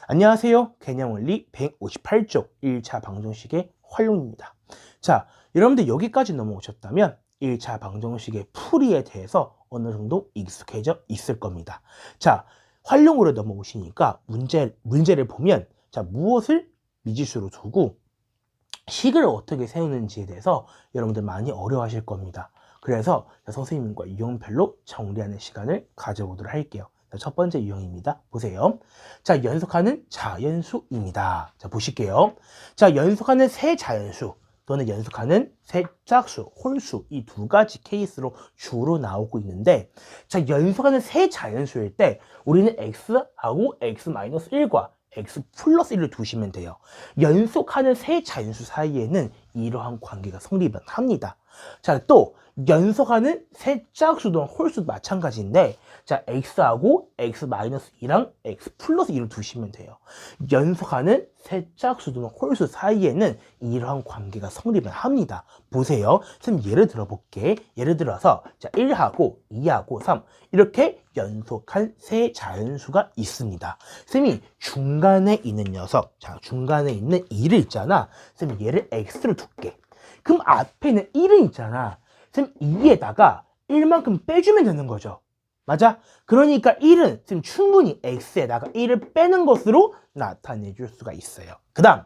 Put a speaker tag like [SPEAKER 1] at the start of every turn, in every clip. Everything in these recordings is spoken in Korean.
[SPEAKER 1] 안녕하세요. 개념원리 158쪽 1차 방정식의 활용입니다. 자, 여러분들 여기까지 넘어오셨다면 1차 방정식의 풀이에 대해서 어느 정도 익숙해져 있을 겁니다. 자, 활용으로 넘어오시니까 문제를 보면 자, 무엇을 미지수로 두고 식을 어떻게 세우는지에 대해서 여러분들 많이 어려워하실 겁니다. 그래서 선생님과 유형별로 정리하는 시간을 가져보도록 할게요. 첫 번째 유형입니다. 보세요. 자, 연속하는 자연수입니다. 자, 보실게요. 자, 연속하는 세 자연수 또는 연속하는 세 짝수, 홀수 이 두 가지 케이스로 주로 나오고 있는데 자, 연속하는 세 자연수일 때 우리는 x하고 x-1과 x 플러스 1을 두시면 돼요. 연속하는 세 자연수 사이에는 이러한 관계가 성립을 합니다. 자, 또 연속하는 세 짝수 또는 홀수도 마찬가지인데 자, x하고 x-2랑 x 플러스 1을 두시면 돼요. 연속하는 세 짝수 또는 홀수 사이에는 이러한 관계가 성립을 합니다. 보세요. 선생님 예를 들어볼게. 예를 들어서 자, 1하고 2하고 3 이렇게 연속한 세 자연수가 있습니다. 선생님이 중간에 있는 녀석, 자, 중간에 있는 2를 있잖아. 선생님 얘를 x로 둘게. 그럼 앞에 있는 1은 있잖아. 선생님 2에다가 1만큼 빼주면 되는 거죠. 맞아? 그러니까 1은 지금 충분히 x에다가 1을 빼는 것으로 나타내줄 수가 있어요. 그 다음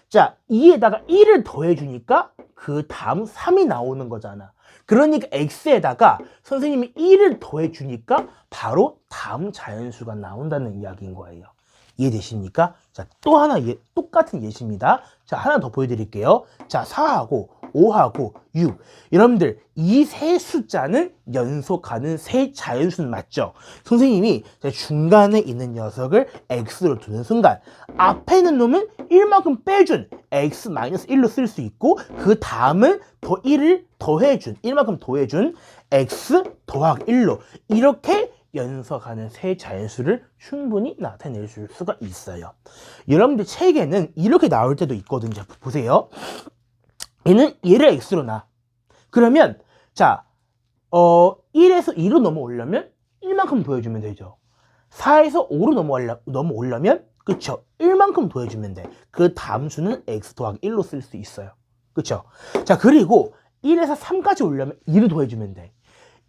[SPEAKER 1] 자 2에다가 1을 더해주니까 그 다음 3이 나오는 거잖아. 그러니까 x에다가 선생님이 1을 더해주니까 바로 다음 자연수가 나온다는 이야기인 거예요. 이해되십니까? 자, 또 하나 똑같은 예시입니다. 자, 하나 더 보여드릴게요. 자, 4하고 5하고 6. 여러분들, 이 세 숫자는 연속하는 세 자연수는 맞죠? 선생님이 중간에 있는 녀석을 x로 두는 순간 앞에 있는 놈은 1만큼 빼준 x-1로 쓸 수 있고 그 다음은 더 1을 더해준 1만큼 더해준 x 더하기 1로 이렇게 연속하는 세 자연수를 충분히 나타낼 수가 있어요. 여러분들 책에는 이렇게 나올 때도 있거든요. 보세요. 얘를 x로 놔. 그러면 자 1에서 2로 넘어오려면 1만큼 더해주면 되죠. 4에서 5로 넘어오려면 그쵸? 1만큼 더해주면 돼. 그 다음 수는 x 더하기 1로 쓸 수 있어요. 그쵸? 자, 그리고 1에서 3까지 오려면 2를 더해주면 돼.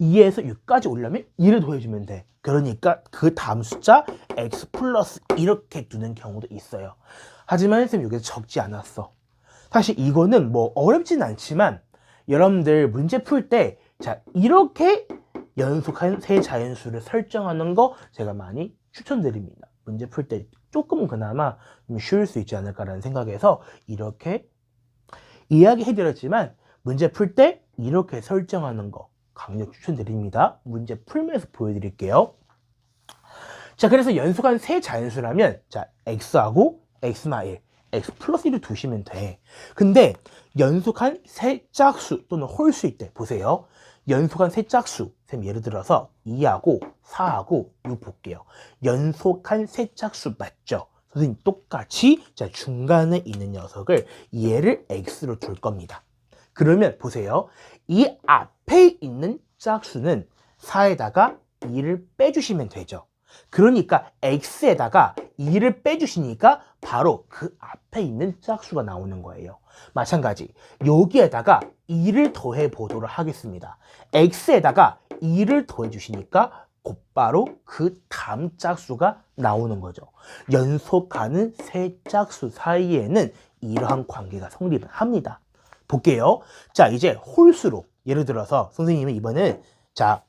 [SPEAKER 1] 2에서 6까지 오려면 2를 더해주면 돼. 그러니까 그 다음 숫자 x 플러스 이렇게 두는 경우도 있어요. 하지만 선생님 여기서 적지 않았어. 사실 이거는 뭐 어렵진 않지만 여러분들 문제 풀 때 자 이렇게 연속한 세 자연수를 설정하는 거 제가 많이 추천드립니다. 문제 풀 때 조금 그나마 좀 쉬울 수 있지 않을까라는 생각에서 이렇게 이야기해드렸지만 문제 풀 때 이렇게 설정하는 거 강력 추천드립니다. 문제 풀면서 보여드릴게요. 자, 그래서 연속한 세 자연수라면 자 x하고 x-1, x 플러스 1을 두시면 돼. 근데 연속한 세 짝수 또는 홀수일 때 보세요. 연속한 세 짝수, 쌤 예를 들어서 2하고 4하고 6 볼게요. 연속한 세 짝수 맞죠? 선생님 똑같이 자 중간에 있는 녀석을 얘를 x로 둘 겁니다. 그러면 보세요. 이 앞에 있는 짝수는 4에다가 2를 빼주시면 되죠. 그러니까 x에다가 2를 빼주시니까 바로 그 앞에 있는 짝수가 나오는 거예요. 마찬가지 여기에다가 2를 더해 보도록 하겠습니다. x에다가 2를 더해 주시니까 곧바로 그 다음 짝수가 나오는 거죠. 연속하는 세 짝수 사이에는 이러한 관계가 성립을 합니다. 볼게요. 자, 이제 홀수로 예를 들어서 선생님은 이번엔 자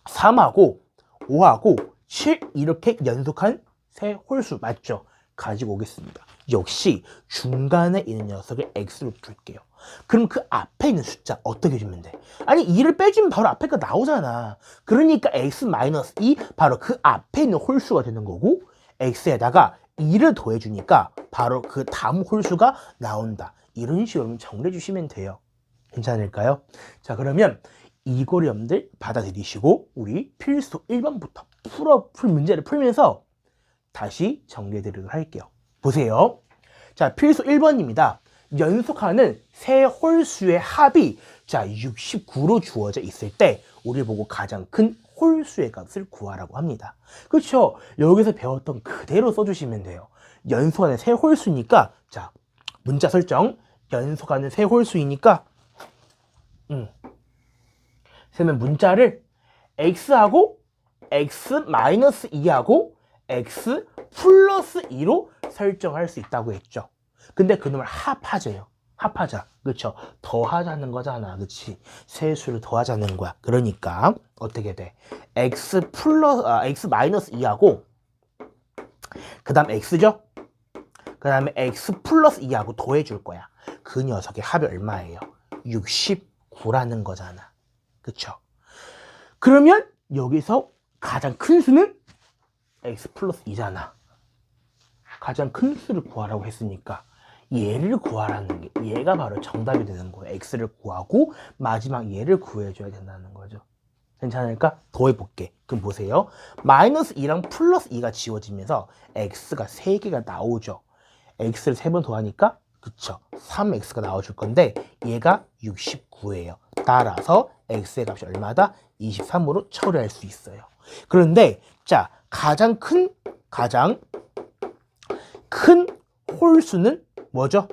[SPEAKER 1] 3하고 5하고 7 이렇게 연속한 세 홀수 맞죠? 가지고 오겠습니다. 역시 중간에 있는 녀석을 x로 둘게요. 그럼 그 앞에 있는 숫자 어떻게 주면 돼? 아니 2를 빼주면 바로 앞에 거 나오잖아. 그러니까 x-2 바로 그 앞에 있는 홀수가 되는 거고 x에다가 2를 더해주니까 바로 그 다음 홀수가 나온다. 이런 식으로 정리해 주시면 돼요. 괜찮을까요? 자, 그러면 이걸 여러분들 받아들이시고 우리 필수 1번부터 풀 문제를 풀면서 다시 정리해 드리도록 할게요. 보세요. 자, 필수 1번입니다. 연속하는 세 홀수의 합이 자 69로 주어져 있을 때 우리 보고 가장 큰 홀수의 값을 구하라고 합니다. 그렇죠? 여기서 배웠던 그대로 써주시면 돼요. 연속하는 세 홀수니까 자, 문자 설정 연속하는 세 홀수이니까 그러면 문자를 x하고 x-2하고 x 플러스 2로 설정할 수 있다고 했죠. 근데 그놈을 합하자요. 합하자. 그렇죠? 더하자는 거잖아. 그렇지? 세 수를 더하자는 거야. 그러니까 어떻게 돼? x-2하고 그 다음 x죠? 그 다음에 x 플러스 2하고 더해 줄 거야. 그 녀석의 합이 얼마예요? 69라는 거잖아. 그쵸? 그러면 여기서 가장 큰 수는 x 플러스 2잖아. 가장 큰 수를 구하라고 했으니까 얘를 구하라는 게 얘가 바로 정답이 되는 거예요. x를 구하고 마지막 얘를 구해줘야 된다는 거죠. 괜찮을까? 더 해볼게. 그럼 보세요. 마이너스 2랑 플러스 2가 지워지면서 x가 3개가 나오죠. x를 3번 더하니까 그쵸? 3x가 나와줄 건데 얘가 69예요. 따라서 x의 값이 얼마다? 23으로 처리할 수 있어요. 그런데 자 가장 큰 홀수는 뭐죠?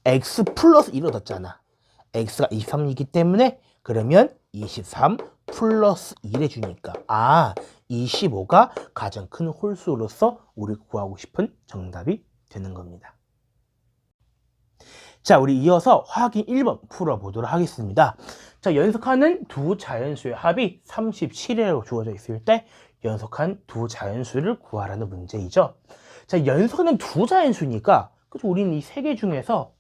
[SPEAKER 1] x 플러스 1을 얻었잖아. x가 23이기 때문에 그러면 23 플러스 1 해주니까 25가 가장 큰 홀수로서 우리 구하고 싶은 정답이 되는 겁니다. 자, 우리 이어서 확인 1번 풀어보도록 하겠습니다. 자, 연속하는 두 자연수의 합이 37이라고 주어져 있을 때 연속한 두 자연수를 구하라는 문제이죠. 자, 연속하는 두 자연수니까 그렇죠? 우리는 이 세 개 중에서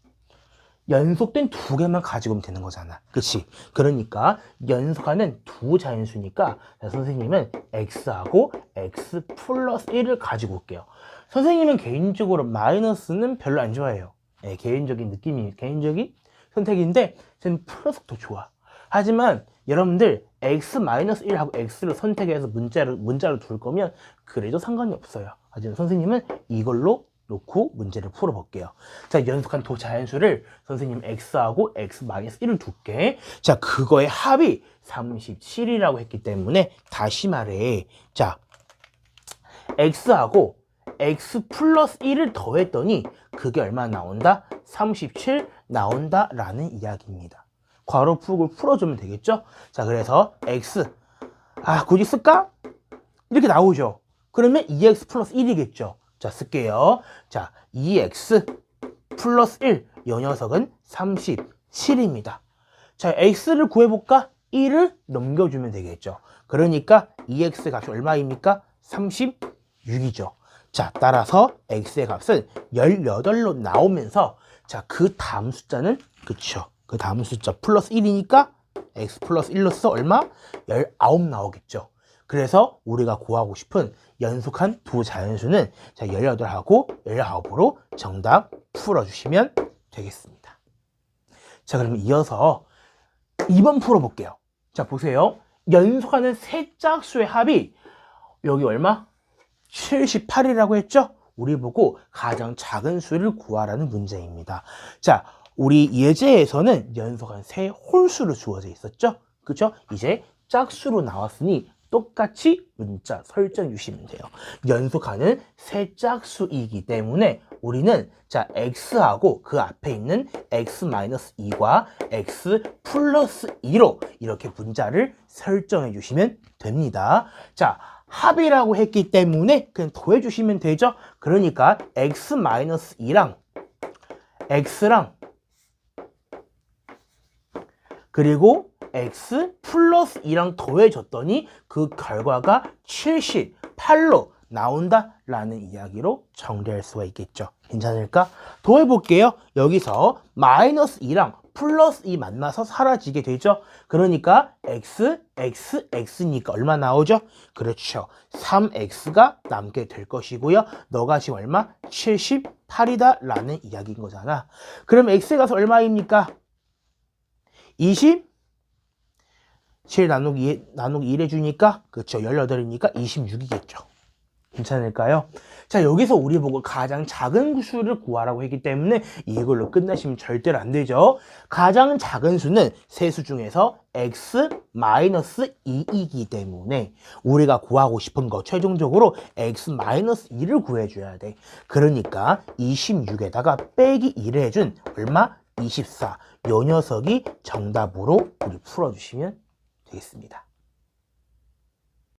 [SPEAKER 1] 연속된 두 개만 가지고 오면 되는 거잖아. 그치? 그러니까 연속하는 두 자연수니까 선생님은 x하고 x 플러스 1을 가지고 올게요. 선생님은 개인적으로 마이너스는 별로 안 좋아해요. 네, 개인적인 선택인데 저는 플러스가 더 좋아. 하지만 여러분들 x-1하고 x를 선택해서 문자로 둘 거면 그래도 상관이 없어요. 하지만 선생님은 이걸로 놓고 문제를 풀어볼게요. 자, 연속한 두 자연수를 선생님 x하고 x-1을 둘게. 자, 그거의 합이 37이라고 했기 때문에 다시 말해. 자, x하고 x 플러스 1을 더했더니 그게 얼마 나온다? 37 나온다라는 이야기입니다. 괄호폭을 풀어주면 되겠죠? 자, 그래서 x 굳이 쓸까? 이렇게 나오죠. 그러면 2x 플러스 1이겠죠. 자, 쓸게요. 자, 2x 플러스 1, 이 녀석은 37입니다. 자, x를 구해볼까? 1을 넘겨주면 되겠죠. 그러니까 2x 값이 얼마입니까? 36이죠. 자, 따라서 x의 값은 18로 나오면서 자, 그 다음 숫자는 그쵸. 그 다음 숫자 플러스 1이니까 x 플러스 1로서 얼마? 19 나오겠죠. 그래서 우리가 구하고 싶은 연속한 두 자연수는 자, 18하고 19으로 정답 풀어주시면 되겠습니다. 자, 그러면 이어서 2번 풀어볼게요. 자, 보세요. 연속하는 세 짝수의 합이 여기 얼마? 78이라고 했죠? 우리 보고 가장 작은 수를 구하라는 문제입니다. 자, 우리 예제에서는 연속한 세 홀수로 주어져 있었죠? 그쵸? 이제 짝수로 나왔으니 똑같이 문자 설정해 주시면 돼요. 연속하는 세 짝수이기 때문에 우리는 자, x하고 그 앞에 있는 x-2과 x 플러스 2로 이렇게 문자를 설정해 주시면 됩니다. 자, 합이라고 했기 때문에 그냥 더해 주시면 되죠. 그러니까 x-2랑 x랑 그리고 x 플러스 2랑 더해줬더니 그 결과가 78로 나온다라는 이야기로 정리할 수가 있겠죠. 괜찮을까? 더해볼게요. 여기서 마이너스 2랑 플러스 2 만나서 사라지게 되죠. 그러니까 x니까 얼마 나오죠? 그렇죠. 3x가 남게 될 것이고요. 너가 지금 얼마? 78이다 라는 이야기인 거잖아. 그럼 x에 가서 얼마입니까? 27 나누기 1 해주니까 그렇죠. 18이니까 26이겠죠. 괜찮을까요? 자, 여기서 우리 보고 가장 작은 수를 구하라고 했기 때문에 이걸로 끝나시면 절대로 안 되죠. 가장 작은 수는 세 수 중에서 x-2이기 때문에 우리가 구하고 싶은 거 최종적으로 x-2를 구해줘야 돼. 그러니까 26에다가 빼기 2를 해준 얼마? 24. 요 녀석이 정답으로 우리 풀어주시면 되겠습니다.